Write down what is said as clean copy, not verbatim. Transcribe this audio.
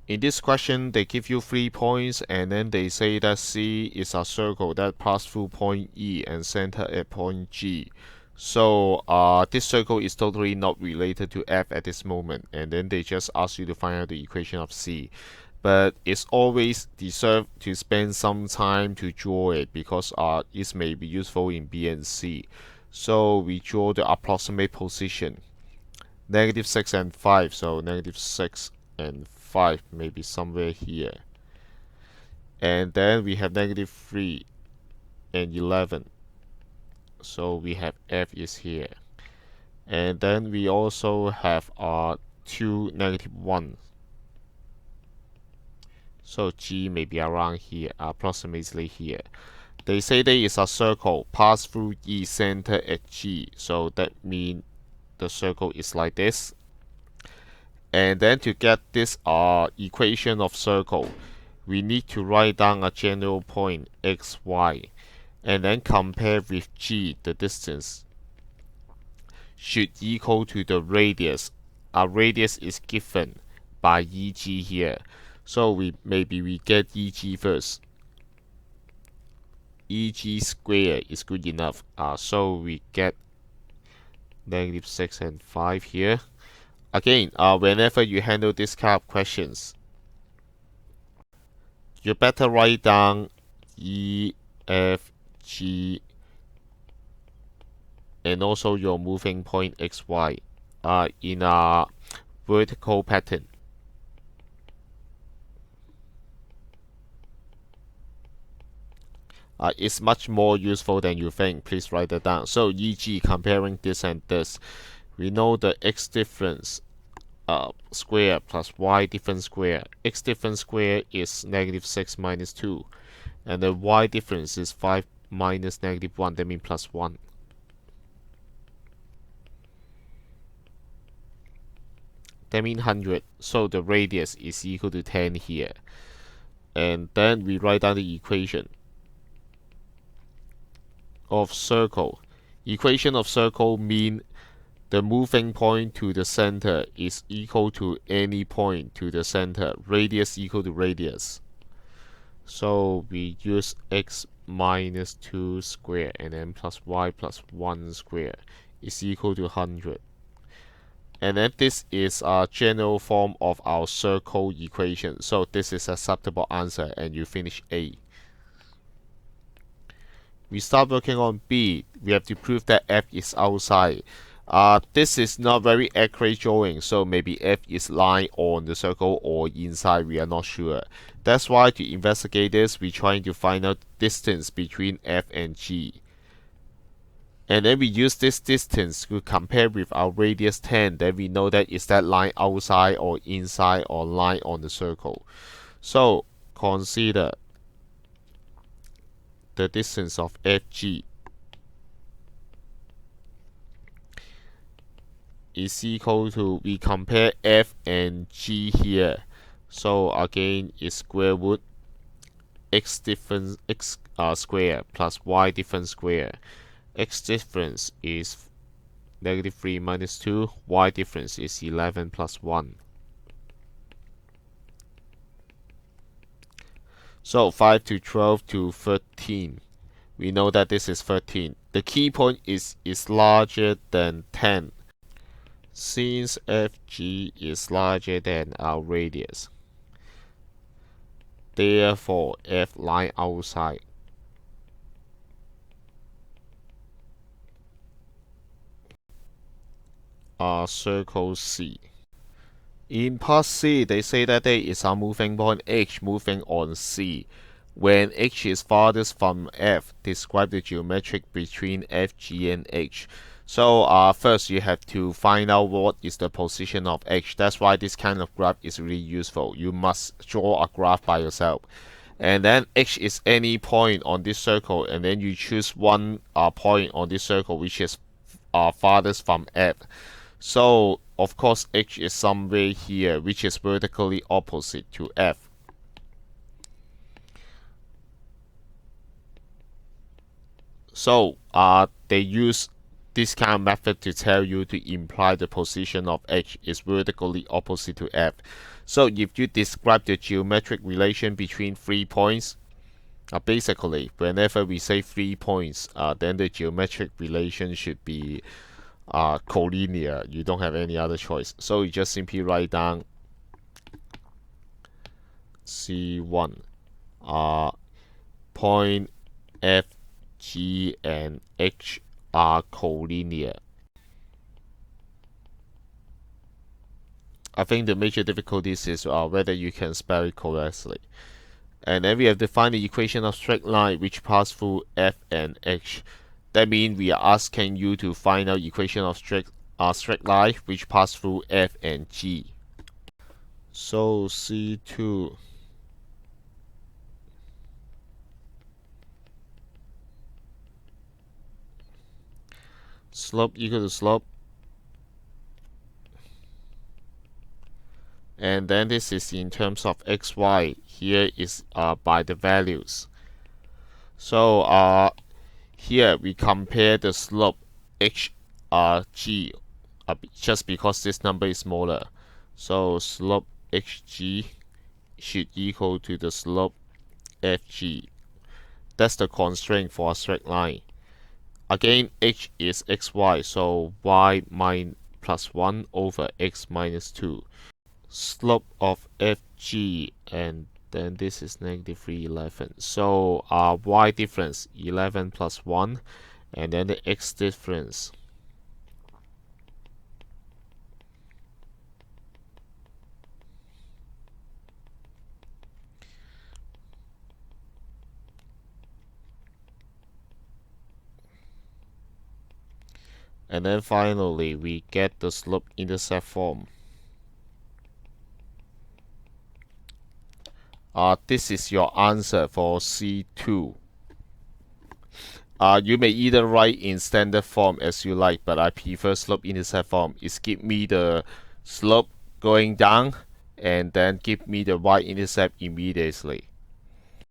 In this question, they give you 3 points, and then they say that C is a circle that passes through point E and center at point G. So this circle is totally not related to F at this moment, and then they just ask you to find out the equation of C. But it's always deserved to spend some time to draw it because it may be useful in B and C. So we draw the approximate position. -6 and 5, so -6 and 5 maybe somewhere here. And then we have -3 and 11. So we have F is here. And then we also have 2, -1. So G may be around here, approximately here. They say there is a circle pass through E center at G. So that means the circle is like this. And then to get this equation of circle, we need to write down a general point x, y, and then compare with G, the distance should equal to the radius. Our radius is given by EG here. So maybe we get EG first. EG square is good enough. So we get -6 and 5 here. Again, whenever you handle this kind of questions, you better write down E, F, G, and also your moving point X, Y in a vertical pattern. It's much more useful than you think. Please write that down. So e.g. comparing this and this, we know the x difference square plus y difference square. X difference square is -6 minus 2. And the y difference is 5 minus -1. That means plus 1. That means 100. So the radius is equal to 10 here. And then we write down the equation of circle. Equation of circle mean the moving point to the center is equal to any point to the center. Radius equal to radius. So we use x minus 2 square and then plus y plus 1 square is equal to 100. And then this is a general form of our circle equation. So this is acceptable answer and you finish A. We start working on B. We have to prove that F is outside. This is not very accurate drawing, so maybe F is lying on the circle or inside, we are not sure. That's why to investigate this, we're trying to find out distance between F and G. And then we use this distance to compare with our radius 10, then we know that is that line outside or inside or line on the circle. So consider the distance of FG is equal to, we compare F and G here. So again, is square root x difference x square plus y difference square. X difference is -3 minus 2. Y difference is 11 plus 1. So 5 to 12 to 13. We know that this is 13. The key point is larger than 10. Since FG is larger than our radius, therefore F line outside. Circle C. In part C, they say that there is a moving point H moving on C. When H is farthest from F, describe the geometric between F, G, and H. So first you have to find out what is the position of H. That's why this kind of graph is really useful. You must draw a graph by yourself. And then H is any point on this circle, and then you choose one point on this circle which is farthest from F. So of course H is somewhere here which is vertically opposite to F. So they use this kind of method to tell you to imply the position of H is vertically opposite to F. So if you describe the geometric relation between 3 points, basically whenever we say 3 points, then the geometric relation should be collinear. You don't have any other choice. So you just simply write down C1, point F, G, and H are collinear. I think the major difficulties is whether you can spell it correctly. And then we have to find the equation of straight line which pass through F and H. That means we are asking you to find out equation of straight line which pass through F and G. So C2 slope equal to slope, and then this is in terms of xy. Here is by the values. So here we compare the slope hg, just because this number is smaller. So slope hg should equal to the slope fg. That's the constraint for a straight line. Again, h is xy, so y plus 1 over x minus 2. Slope of fg, and then this is negative 311. So y difference 11 plus 1, and then the x difference. And then finally we get the slope intercept form. This is your answer for C2. You may either write in standard form as you like, but I prefer slope intercept form. It's give me the slope going down and then give me the y-intercept immediately.